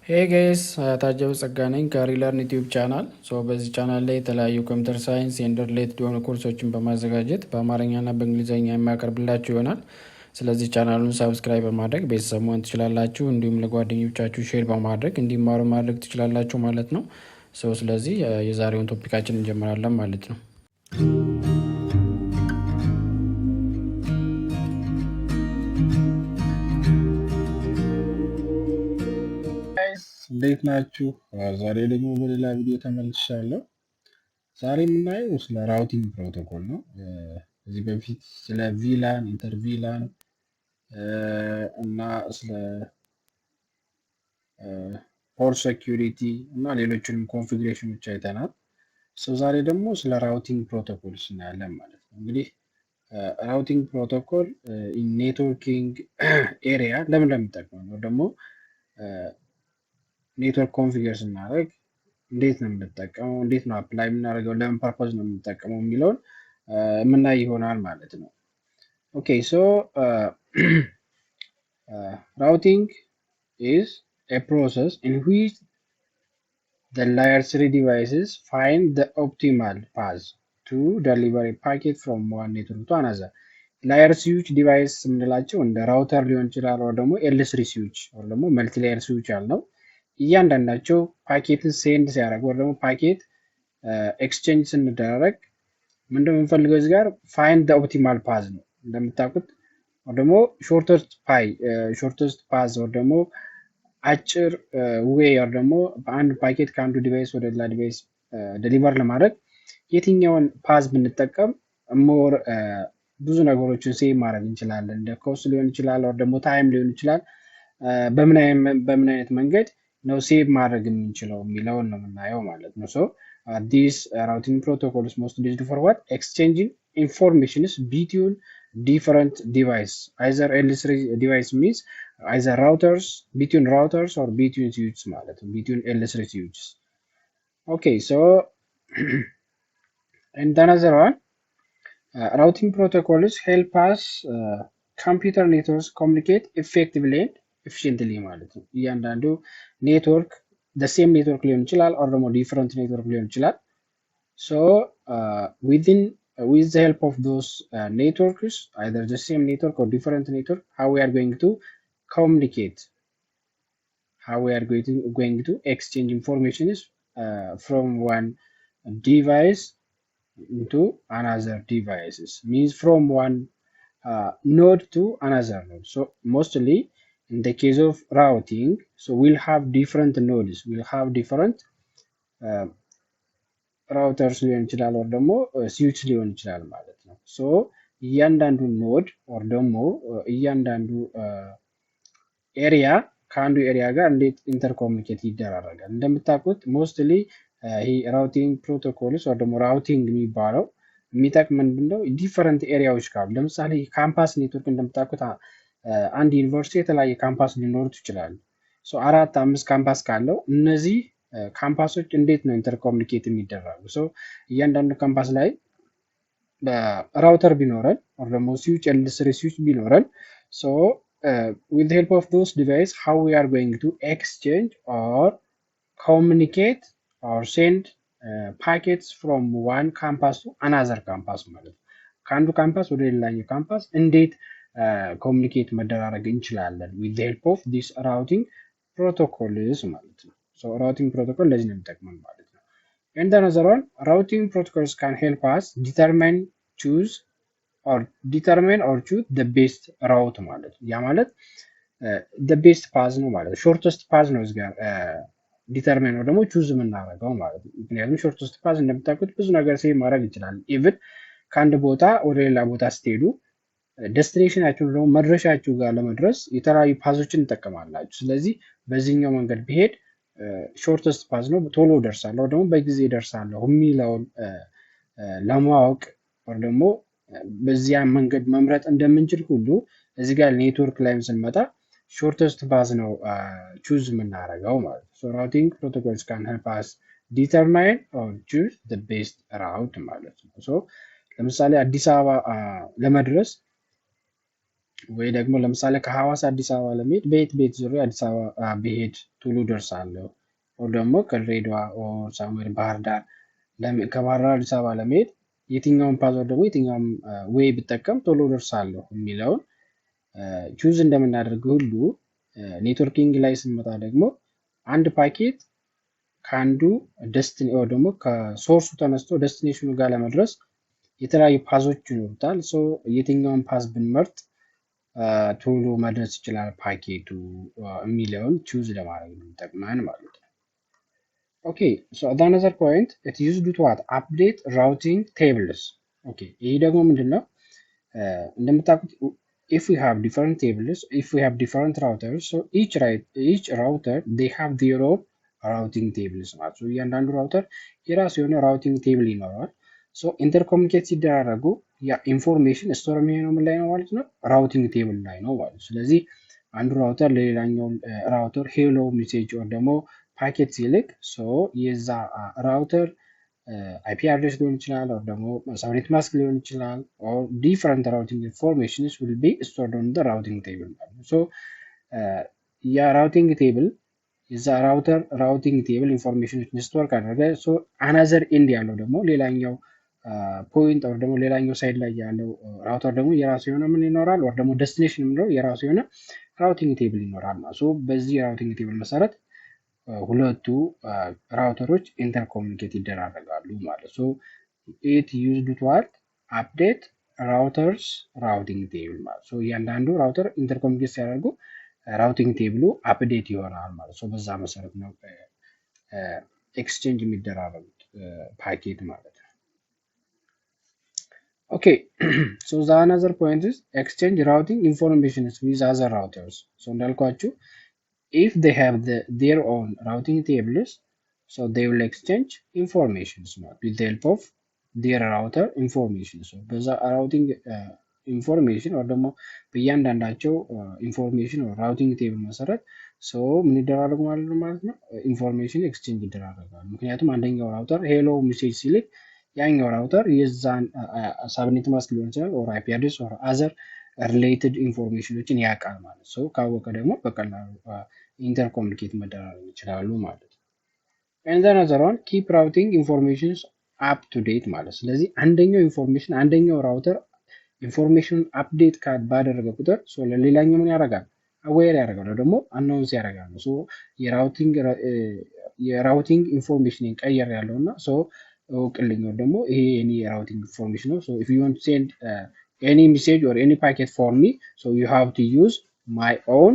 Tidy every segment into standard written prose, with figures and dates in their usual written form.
Hey guys, ታጀው ጸጋ ነኝ ከሪለርን ዩቲዩብ ቻናል። በዚህ ቻናል ላይ የተለያዩ ኮምፒውተር ሳይንስ ኤንድ ሪሌትድ የሆኑ ኮርሶችን በማዘጋጀት በአማርኛና በእንግሊዝኛ የሚያቀርብላችሁ ይሆናል። ስለዚህ ቻናሉን ሳብስክራይብ በማድረግ ቤተሰብ መሆን ትችላላችሁ። እንዲሁም ለጓደኞቻችሁ ሼር በማድረግ እንዲማሩ ማድረግ ትችላላችሁ ማለት ነው። ስለዚህ የዛሬውን ቶፒካችን እንጀምራለን ማለት ነው። እንዴት ናችሁ? ዛሬ ደግሞ በሌላ ቪዲዮ ተመልሻለሁ። ዛሬ የምናየው ስለ ራውቲንግ ፕሮቶኮል ነው። ከዚህ በፊት ስለ ቪላን፣ ኢንተርቪላን እና ስለ ፖርት ሴኪዩሪቲ እና ሌሎችንም ኮንፊግሬሽኖች አይተናል። ዛሬ ደግሞ ስለ ራውቲንግ ፕሮቶኮልስ እናያለን ማለት ነው። እንግዲህ ራውቲንግ ፕሮቶኮል ኔትወርኪንግ ኤሪያ ለምን ለሚጠቅመው ነው ደግሞ ኔትወርክ ኮንፊገር ስናደርግ እንዴት ነው የምንጠቀመው፣ እንዴት ነው አፕላይ የምናደርገው፣ ለምን ፐርፖዝ ነው የምንጠቀመው የሚለውን የምናይ ይሆናል ማለት ነው። ኦኬ ሶ ራውቲንግ ኢዝ ኤ ፕሮሰስ ኢን ዊች the layer 3 devices find the optimal path to deliver a packet from one network to another. ላየር ስዊች ዲቫይስ የምንላቸው እንደ ራውተር ሊሆን ይችላል፣ ወይ ደግሞ ኤል3 ስዊች ወይ ደግሞ መልቲ ላየር ስዊች ያልነው እያንዳንዳቸው ፓኬትን ሴንድ ሲያደርግ ወይ ደግሞ ፓኬት ኤክስቼንጅ ስንደረግ ምንድነው የምንፈልገው እዚህ ጋር ፋይንድ ዘ ኦፕቲማል ፓዝ ነው። እንደምታውቁት ወይ ደግሞ ሾርተስት ፓዝ ወይ ደግሞ አጭር ዌይ ወይ ደግሞ በአንድ ፓኬት ከአንዱ ዲቫይስ ወደ ሌላ ዲቫይስ ዴሊቨር ለማድረግ የትኛውን ፓዝ ብንጠቀም ሞር ብዙ ነገሮችን ሴቭ ማድረግ እንችላለን። እንደ ኮስት ሊሆን ይችላል ወይ ደግሞ ታይም ሊሆን ይችላል። በምን አይነት መንገድ ነው ሴቭ ማድረግ የምንችለው የሚለውን ነው የምናየው ማለት ነው። ዲስ ራውቲንግ ፕሮቶኮል is mostly used for what? Exchanging informations between different device. Either L3 device means either routers, between routers or between switches ማለት ነው, between L3 switches. Okay, so and another one, routing protocols help us computer networks communicate effectively and efficiently ማለት ነው። እያንዳንዱ ኔትወርክ the same ኔትወርክ ሊሆን ይችላል or ደግሞ different ኔትወርክ ሊሆን ይችላል። So with the help of those networks, either the same network or different network, how we are going to communicate, how we are going to exchange information from one device into another devices, means from one node to another node. So mostly in the case of routing, so we'll have different nodes, we'll have different routers ሊሆን ይችላል or ደግሞ ስዊች ሊሆን ይችላል ማለት ነው። ሶ እያንዳንዱ ኖድ or ደግሞ እያንዳንዱ ኤሪያ ከአንዱ ኤሪያ ጋር እንዴት ኢንተርኮሙኒኬት ይደራረጋል። እንደምታውቁት ሞስትሊ ይሄ ራውቲንግ ፕሮቶኮልስ ወይ ደግሞ ራውቲንግ የሚባለው የሚጠቅም ምንድነው ዲፈረንት ኤሪያዎች ካሉ፣ ለምሳሌ ካምፓስ ኔትወርክ እንደምታውቁት አንድ ዩኒቨርሲቲ የተለያየ ካምፓስ ሊኖሩት ይችላሉ። ሶ 4-5 ካምፓስ ካለው እነዚህ ካምፓሶች እንዴት ነው ኢንተርኮሙኒኬት የሚደረጉ? ሶ እያንዳንዱ ካምፓስ ላይ ራውተር ቢኖረን or ደግሞ ስዊች L3 ስዊች ቢኖረን ሶ with the help of those device how we are going to exchange or communicate or send packets from one campus to another campus ማለት ነው። ከአንዱ ካምፓስ ወደ ሌላኛው ካምፓስ እንዴት ኮሙኒኬት መደራረግ እንችላለን with the help of this routing protocols ማለት ነው። So routing protocol ለዚህ ነው የሚጠቅመን ማለት ነው። And another one, routing protocols can help us determine or choose the best route ማለት ነው። ያ ማለት the best path ነው ማለት ነው። shortest path ነው እዚህ ጋር ዲተርማይን ነው ደግሞ ቹዝ የምናደርገው ማለት ነው። ምክንያቱም ሾርተስት ፓዝ እንደምታውቁት ብዙ ነገር ሴቭ ማድረግ ይችላል። ኢቭን ከአንድ ቦታ ወደ ሌላ ቦታ ስትሄዱ ዴስቲኔሽናችሁ ደግሞ መድረሻችሁ ጋር ለመድረስ የተለያዩ ፓዞችን እንጠቀማላችሁ። ስለዚህ በዚህኛው መንገድ ቢሄድ ሾርተስት ፓዝ ነው፣ ቶሎ ደርሳለሁ ደግሞ በጊዜ ደርሳለሁ የሚለውን ለማወቅ ወይ ደግሞ በዚያ መንገድ መምረጥ እንደምንችል ሁሉ እዚህ ጋር ኔትወርክ ላይም ስንመጣ ሾርተስት ፓዝ ነው ቹዝ የምናደርገው ማለት ነው። ሶ ራውቲንግ ፕሮቶኮልስ ካን ሄልፕ አስ ዲተርማይን ኦር ቹዝ ዘ ቤስት ራውት ማለት ነው። ሶ ለምሳሌ አዲስ አበባ ለመድረስ ወይ ደግሞ ለምሳሌ ከሐዋሳ አዲስ አበባ ለመሄድ በየት ቤት ዙሪያ አዲስ አበባ ብሄድ ቶሎ ደርሳለሁ። ኦር ደግሞ ከድሬዳዋ ኦር ሳሙኤል ባህር ዳር ከባህር ዳር አዲስ አበባ ለመሄድ የትኛውን ፓስወርድ ደግሞ የትኛውን ዌይ ብጠቀም ቶሎ ደርሳለሁ የሚለውን ቹዝ እንደምናደርግ ሁሉ ኔትወርኪንግ ላይ ስንመጣ ደግሞ አንድ ፓኬት ከአንዱ ደስቲኒ ኦር ደግሞ ከሶርሱ ተነስቶ ደስቲኔሽኑ ጋር ለመድረስ የተለያዩ ፓዞች ይኖሩታል። ሶ የትኛውን ፓዝ ብንመርጥ ቶሎ መድረስ ይችላል ፓኬቱ የሚለውን ቹዝ ለማድረግ ነው የሚጠቅመን ማለት ነው። ኦኬ ሶ አናዘር ፖይንት ኢት ዩዝድ ቱ ዋት አፕዴት ራውቲንግ ቴብልስ። ኦኬ ይህ ደግሞ ምንድነው እንደምታውቁት if we have different tables, if we have different routers, so each router they have their own routing tables ማለት ነው። እያንዳንዱ ራውተር የራሱ የሆነ ራውቲንግ ቴብል ይኖረዋል። ሶ ኢንተርኮሙኒኬት ሲደራረጉ ያ ኢንፎርሜሽን ስቶር የሚሆነው ምን ላይ ነው ማለት ነው? ራውቲንግ ቴብል ላይ ነው ማለት ነው። ስለዚህ አንዱ ራውተር ለሌላኛው ራውተር ሄሎ ሜሴጅ ወር ደግሞ ፓኬት ሲልክ ሶ የዛ ራውተር አይፒ አድሬስ ሊሆን ይችላል or ደግሞ ሰብኔት ማስክ ሊሆን ይችላል or different routing informations will be stored on the routing table ማለት ነው። ሶ ያ ራውቲንግ ቴብል የዛ ራውተር ራውቲንግ ቴብል ኢንፎርሜሽኖችን ስቶር ካደረገ ሶ አናዘር ኤንድ ያለው ደግሞ ሌላኛው ፖይንት or ደግሞ ሌላኛው ሳይድ ላይ ያለው ራውተር ደግሞ የራሱ የሆነ ምን ይኖራል or ደግሞ ዴስቲኔሽን ምንለው የራሱ የሆነ ራውቲንግ ቴብል ይኖራል ማለት ሶ በዚህ ራውቲንግ ቴብል መሰረት ሁለቱ ራውተሮች ኢንተርኮሙኒኬት ይደራረጋሉ ማለት ሶ ኢት ዩዝድ ቱ ዋት አፕዴት ራውተርስ ራውቲንግ ቴብል ማለት ሶ እያንዳንዱ ራውተር ኢንተርኮሙኒኬት ሲያደርጉ ራውቲንግ ቴብሉ አፕዴት ይሆናል ማለት ሶ በዛ መሰረት ነው ኤክስቼንጅ የሚደራረጉት ፓኬት ማለት ነው። ኦኬ ሶ ዘ አናዘር ፖይንት ኢዝ ኤክስቼንጅ ራውቲንግ ኢንፎርሜሽንስ ዊዝ አዘር ራውተርስ ሶ እንዳልኳችሁ if they have their own routing tables, so they will exchange information with the help of their router information. So በዛ ራውቲንግ ኢንፎርሜሽን or ደግሞ በእያንዳንዳቸው ኢንፎርሜሽን or ራውቲንግ ቴብል መሰረት ሶ ምን ይደራረጉ ማለት ነው ኢንፎርሜሽን ኤክስቼንጅ ይደራረጋሉ። ምክንያቱም አንደኛው ራውተር ሄሎ ሜሴጅ ሲልክ ያኛው ራውተር የዛን ሳብኔት ማስክ ሊሆን ይችላል or IP address or other ሪሌትድ ኢንፎርሜሽኖችን ያውቃል ማለት ሰው ካወቀ ደግሞ በቀላሉ ኢንተርኮሙኒኬት መደራረግ ይችላሉ ማለት ነው። and then another one keep routing informations up to date ማለት ስለዚህ አንደኛው ኢንፎርሜሽን አንደኛው ራውተር ኢንፎርሜሽኑን አፕዴት ባደረገ ቁጥር ሶ ለሌላኛው ምን ያደርጋል አዌር ያደርጋል ደግሞ አናውንስ ያደርጋል ሶ የራውቲንግ ኢንፎርሜሽን ቀየር ያለውና ሶ እውቅልኝ ደግሞ ይሄ የኔ የራውቲንግ ኢንፎርሜሽን ነው so if you want to send any message or any packet for me so you have to use my own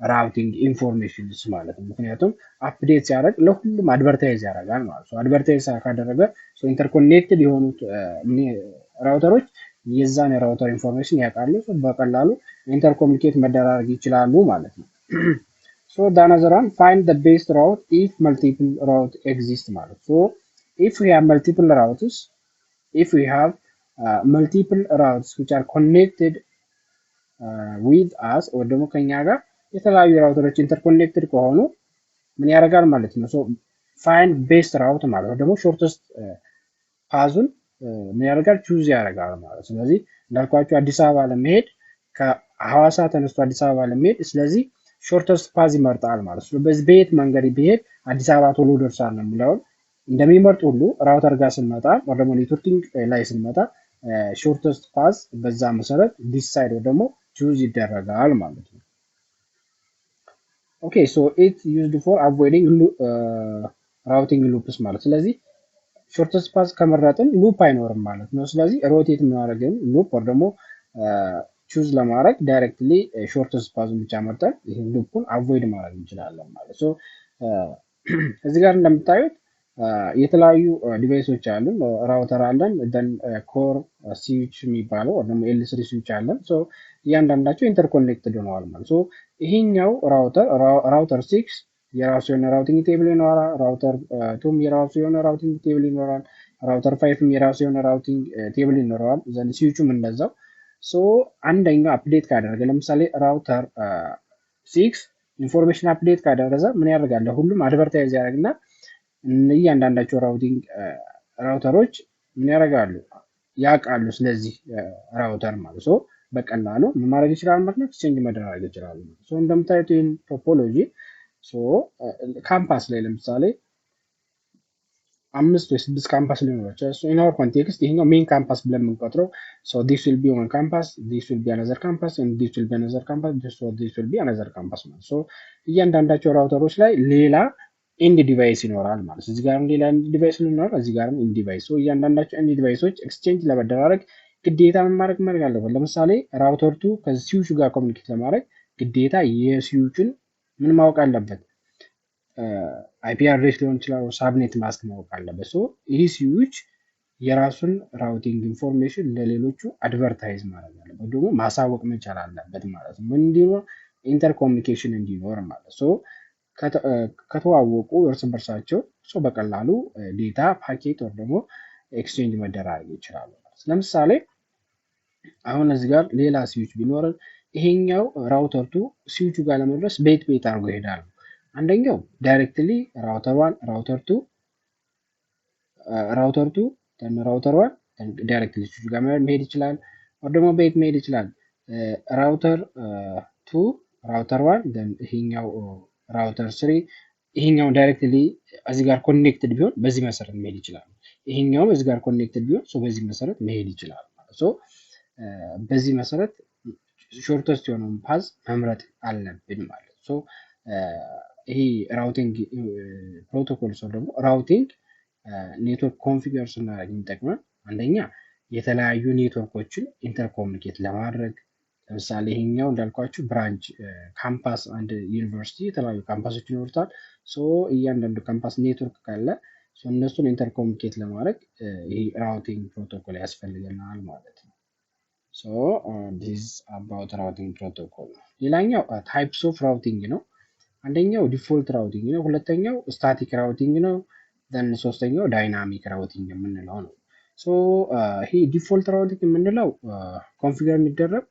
routing information ማለት ነው። ምክንያቱም አፕዴት ሲያደርግ ለሁሉም አድቨርታይዝ ያደርጋል ማለት ነው። አድቨርታይዝ ካደረገ ሶ ኢንተርኮኔክትድ የሆኑት ራውተሮች የዛን የራውተር ኢንፎርሜሽን ያውቃሉ በቀላሉ ኢንተርኮሙኒኬት መደራረግ ይችላሉ ማለት ነው። so the another one find the best route if multiple route exist ማለት so if we have multiple routes if we have multiple routes which are connected with us or ደግሞ ከኛ ጋር የተለያዩ ራውተሮች ኢንተርኮኔክትድ ከሆኑ ምን ያደርጋል ማለት ነው ሶ ፋይንድ ቤስት ራውት ማለት ነው ደግሞ ሾርተስት ፓዙን ምን ያደርጋል ቹዝ ያደርጋል ማለት ስለዚህ እንዳልኳችሁ አዲስ አበባ ለመሄድ ከሐዋሳ ተነስቶ አዲስ አበባ ለመሄድ ስለዚህ ሾርተስት ፓዝ ይመርጣል ማለት ነው። በዚህ በየት መንገድ ቢሄድ አዲስ አበባ ቶሎ ደርሳል ነው የሚለውን እንደሚመርጥ ሁሉ ራውተር ጋር ስንመጣ ወይ ደግሞ ኔትወርኪንግ ላይ ስንመጣ ሾርተስት ፓዝ በዛ መሰረት ዲሳይድ ወይ ደግሞ ቹዝ ይደረጋል ማለት ነው። ኦኬ ሶ ኢት ዩዝድ ፎር አቮይዲንግ ራውቲንግ ሉፕስ ማለት ስለዚህ ሾርተስት ፓዝ ከመረጥን ሉፕ አይኖርም ማለት ነው። ስለዚህ ሮቴት የሚያደርግን ሉፕ ወይ ደግሞ ቹዝ ለማድረግ ዳይሬክትሊ ሾርተስት ፓዙን ብቻ መርጠን ይሄን ሉፑን አቮይድ ማድረግ እንችላለን ማለት ሶ እዚህ ጋር እንደምታዩት የተለያዩ ዲቫይሶች አሉን ራውተር አለን ደን ኮር ስዊች የሚባለው ወይ ደግሞ ኤል3 ስዊች አለን ሶ እያንዳንዳቸው ኢንተርኮኔክትድ ሆነዋል ማለት ሶ ይሄኛው ራውተር 6 የራሱ የሆነ ራውቲንግ ቴብል ይኖራል ራውተር 2 የራሱ የሆነ ራውቲንግ ቴብል ይኖራል ራውተር 5 የራሱ የሆነ ራውቲንግ ቴብል ይኖራል ዘን ስዊቹም እንደዛው ሶ አንደኛው አፕዴት ካደረገ ለምሳሌ ራውተር 6 ኢንፎርሜሽን አፕዴት ካደረገ ምን ያደርጋል ሁሉም አድቨርታይዝ ያደርግና እያንዳንዳቸው ራውቲንግ ራውተሮች ምን ያደርጋሉ ያውቃሉ ስለዚህ ራውተር ማለት ሶ በቀላሉ ምን ማድረግ ይችላል ማለት ነው፣ ኤክስቼንጅ መደራረግ ይችላሉ። ሶ እንደምታዩት ይህን ቶፖሎጂ ካምፓስ ላይ ለምሳሌ 5 ወይ 6 ካምፓስ ሊኖር ይችላል። ኢን አወር ኮንቴክስት ይሄኛው ሜን ካምፓስ ብለን የምንቆጥረው ዲስ ዊል ቢ ኦን ካምፓስ፣ ዲስ ዊል ቢ አናዘር ካምፓስ፣ ዲስ ዊል ቢ አናዘር ካምፓስ፣ ዲስ ዊል ቢ አናዘር ካምፓስ ማለት ሶ እያንዳንዳቸው ራውተሮች ላይ ሌላ ኤንድ ዲቫይስ ይኖራል ማለት ነው። እዚህ ጋርም ሌላ ኤንድ ዲቫይስ ይኖራል፣ እዚህ ጋርም ኤንድ ዲቫይስ። ሶ እያንዳንዳቸው ኤንድ ዲቫይሶች ኤክስቼንጅ ለመደራረግ ግዴታ ምን ማድረግ አለበት? ለምሳሌ ራውተር 2 ከስዊቹ ጋር ኮሚኒኬት ለማድረግ ግዴታ የስዊቹን ምን ማወቅ አለበት? አይፒ አድሬስ ሊሆን ይችላል፣ ሳብኔት ማስክ ማወቅ አለበት። ሶ ይህ ስዊች የራሱን ራውቲንግ ኢንፎርሜሽን ለሌሎቹ አድቨርታይዝ ማድረግ አለበት፣ ደግሞ ማሳወቅ መቻል አለበት ማለት ነው። ምን እንዲኖር? ኢንተርኮሚኒኬሽን እንዲኖር ማለት ሶ ከተዋወቁ እርስ በርሳቸው በቀላሉ ዴታ ፓኬት ወር ደግሞ ኤክስቼንጅ መደራረግ ይችላሉ። ለምሳሌ አሁን እዚህ ጋር ሌላ ስዊች ቢኖረን ይሄኛው ራውተር 2 ስዊቹ ጋር ለመድረስ ቤት አድርጎ ይሄዳል። አንደኛው ዳይሬክትሊ ራውተር 1 ራውተር 2 ራውተር 1 ዳይሬክትሊ ስዊቹ ጋር መሄድ ይችላል፣ ወር ደግሞ ቤት መሄድ ይችላል። ራውተር 2 ራውተር 1 ይሄኛው ራውተር 3 ይሄኛው ዳይሬክትሊ እዚህ ጋር ኮኔክትድ ቢሆን በዚህ መሰረት መሄድ ይችላል። ይሄኛውም እዚህ ጋር ኮኔክትድ ቢሆን በዚህ መሰረት መሄድ ይችላል። ሶ በዚህ መሰረት ሾርተስት የሆነውን ፓዝ መምረጥ አለብን ማለት ሶ ይሄ ራውቲንግ ፕሮቶኮል ሰው ደግሞ ራውቲንግ ኔትወርክ ኮንፊገር ስናደርግ የሚጠቅመን አንደኛ የተለያዩ ኔትወርኮችን ኢንተርኮሙኒኬት ለማድረግ ለምሳሌ ይሄኛው እንዳልኳችሁ ብራንች ካምፓስ አንድ ዩኒቨርሲቲ የተለያዩ ካምፓሶች ይኖሩታል። ሶ እያንዳንዱ ካምፓስ ኔትወርክ ካለ እነሱን ኢንተርኮሙኒኬት ለማድረግ ይሄ ራውቲንግ ፕሮቶኮል ያስፈልገናል ማለት ነው። ሶ ዲስ አባውት ራውቲንግ ፕሮቶኮል። ሌላኛው ታይፕስ ኦፍ ራውቲንግ ነው። አንደኛው ዲፎልት ራውቲንግ ነው፣ ሁለተኛው ስታቲክ ራውቲንግ ነው፣ ዘን ሶስተኛው ዳይናሚክ ራውቲንግ የምንለው ነው። ሶ ይሄ ዲፎልት ራውቲንግ የምንለው ኮንፊገር የሚደረግ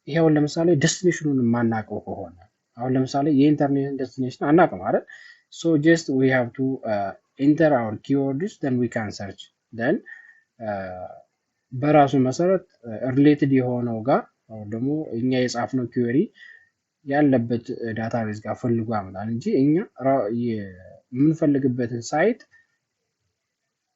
ይሄው ለምሳሌ ዴስቲኔሽኑን የማናውቀው ከሆነ አሁን ለምሳሌ የኢንተርኔት ዴስቲኔሽን አናውቅም አይደል? ሶ ጀስት ዊ ሃቭ ቱ ኢንተር አወር ኪወርድስ ዘን ዊ ካን ሰርች ዘን በራሱ መሰረት ሪሌትድ የሆነው ጋር ደግሞ እኛ የጻፍነው ኪወሪ ያለበት ዳታቤዝ ጋር ፈልጎ ያመጣል እንጂ እኛ የምንፈልግበትን ሳይት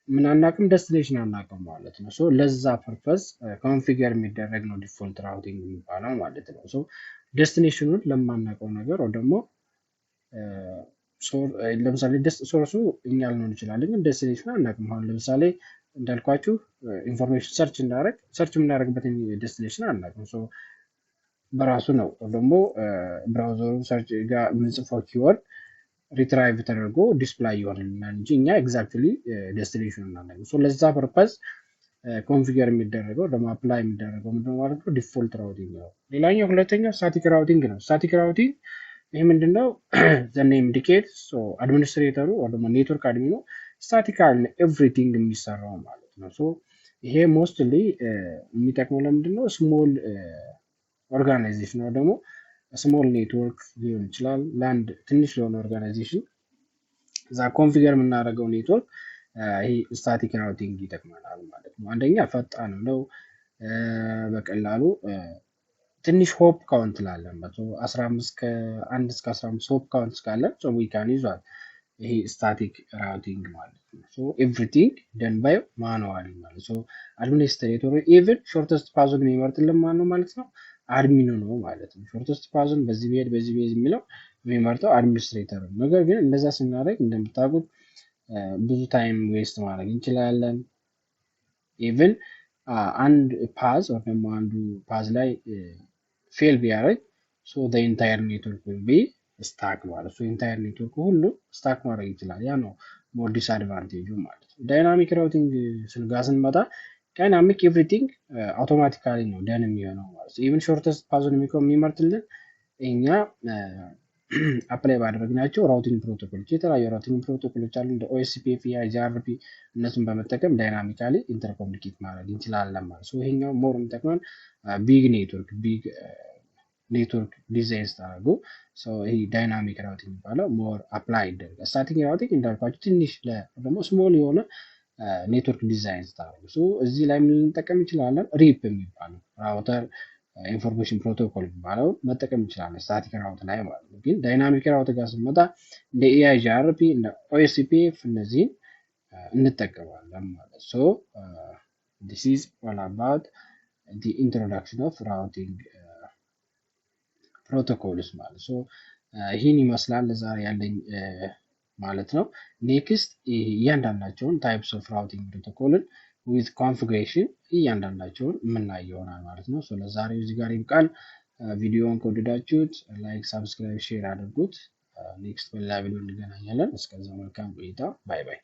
ምን አናውቅም፣ ዴስቲኔሽን አናውቅም ማለት ነው። ሶ ለዛ ፐርፐዝ ኮንፊገር የሚደረግ ነው ዲፎልት ራውቲንግ የሚባለው ማለት ነው። ሶ ዴስቲኔሽኑን ለማናውቀው ነገር ወይ ደግሞ ለምሳሌ ሶርሱ እኛ ልንሆን እንችላለን፣ ግን ዴስቲኔሽኑ አናውቅም። አሁን ለምሳሌ እንዳልኳችሁ ኢንፎርሜሽን ሰርች የምናደርግበትን ዴስቲኔሽን አናውቅም። ሶ በራሱ ነው ደግሞ ብራውዘሩ ሰርች ጋር የምንጽፈው ኪወርድ ሪትራይቭ ተደርጎ ዲስፕላይ ይሆንልናል እንጂ እኛ ኤግዛክትሊ ዴስቲኔሽን እናደርግ። ሶ ለዛ ፐርፐዝ ኮንፊገር የሚደረገው ደግሞ አፕላይ የሚደረገው ምንድነው ማለት ነው? ዲፎልት ራውቲንግ ነው። ሌላኛው ሁለተኛው ስታቲክ ራውቲንግ ነው። ስታቲክ ራውቲንግ ይህ ምንድነው? ዘ ኔም ኢንዲኬትስ ሶ አድሚኒስትሬተሩ ወይ ደግሞ ኔትወርክ አድሚኑ ስታቲካል ኤቭሪቲንግ የሚሰራው ማለት ነው። ሶ ይሄ ሞስትሊ የሚጠቅመው ለምንድነው? ስሞል ኦርጋናይዜሽን ወይ ደግሞ ስሞል ኔትወርክ ሊሆን ይችላል። ለአንድ ትንሽ ለሆነ ኦርጋናይዜሽን እዛ ኮንፊገር የምናደርገው ኔትወርክ ይሄ ስታቲክ ራውቲንግ ይጠቅመናል ማለት ነው። አንደኛ ፈጣን ነው፣ በቀላሉ ትንሽ ሆፕ ካውንት ላለን 15 ከ1 እስከ 15 ሆፕ ካውንት ካለን ሶ ዊ ካን ይዟል ይሄ ስታቲክ ራውቲንግ ማለት ነው። ሶ ኤቭሪቲንግ ደን ባይ ማኑዋሊ ማለት ሶ አድሚኒስትሬተሩ ኢቭን ሾርተስት ፓዙን የሚመርጥልን ማን ነው ማለት ነው? አድሚኑ ነው ማለት ነው። ሾርተስት ፓዙን በዚህ ብሄድ የሚለው የሚመርጠው አድሚኒስትሬተር ነው። ነገር ግን እንደዛ ስናደርግ እንደምታውቁት ብዙ ታይም ዌስት ማድረግ እንችላለን። ኢቭን አንድ ፓዝ ወይ ደግሞ አንዱ ፓዝ ላይ ፌል ቢያደርግ ሶ ዘ ኢንታየር ኔትወርክ ዊል ቢ ስታክ ማለት ሶ ኢንታየር ኔትወርክ ሁሉ ስታክ ማድረግ ይችላል። ያ ነው ሞር ዲስአድቫንቴጁ ማለት ነው። ዳይናሚክ ራውቲንግ ስንመጣ ዳይናሚክ ኤቭሪቲንግ አውቶማቲካሊ ነው ደን የሚሆነው ማለት ነው። ኢቭን ሾርተስት ፓዙን የሚመርጥልን እኛ አፕላይ ባደረግናቸው ራውቲንግ ፕሮቶኮሎች የተለያዩ ራውቲንግ ፕሮቶኮሎች አሉ እንደ ኦኤስፒኤፍ፣ ጂአርፒ እነሱን በመጠቀም ዳይናሚካሊ ኢንተርኮሙኒኬት ማድረግ እንችላለን ማለት ነው። ይሄኛው ሞር የሚጠቅመን ቢግ ኔትወርክ ዲዛይን ስታደርጉ ይሄ ዳይናሚክ ራውቲንግ የሚባለው ሞር አፕላይ ይደረጋል። ስታቲክ ራውቲንግ እንዳልኳቸው ትንሽ ደግሞ ስሞል የሆነ ኔትወርክ ዲዛይን ስታደርጉ እዚህ ላይ ምን ልንጠቀም እንችላለን? ሪፕ የሚባለው ራውተር ኢንፎርሜሽን ፕሮቶኮል የሚባለው መጠቀም እንችላለን ስታቲክ ራውት ላይ ማለት ነው። ግን ዳይናሚክ ራውት ጋር ስንመጣ እንደ ኤአይጂአርፒ እንደ ኦኤስፒኤፍ እነዚህን እንጠቀማለን ማለት ሶ this is all about the introduction of routing protocols ማለት ሶ ይህን ይመስላል ለዛሬ ያለኝ ማለት ነው። ኔክስት እያንዳንዳቸውን ታይፕስ ኦፍ ራውቲንግ ፕሮቶኮልን ዊዝ ኮንፊግሬሽን እያንዳንዳቸውን የምናይ ይሆናል ማለት ነው። ሶ ለዛሬው እዚህ ጋር ይብቃል። ቪዲዮውን ከወደዳችሁት ላይክ፣ ሳብስክራይብ፣ ሼር አድርጉት። ኔክስት በሌላ ቪዲዮ እንገናኛለን። እስከዛ መልካም ቆይታ። ባይ ባይ።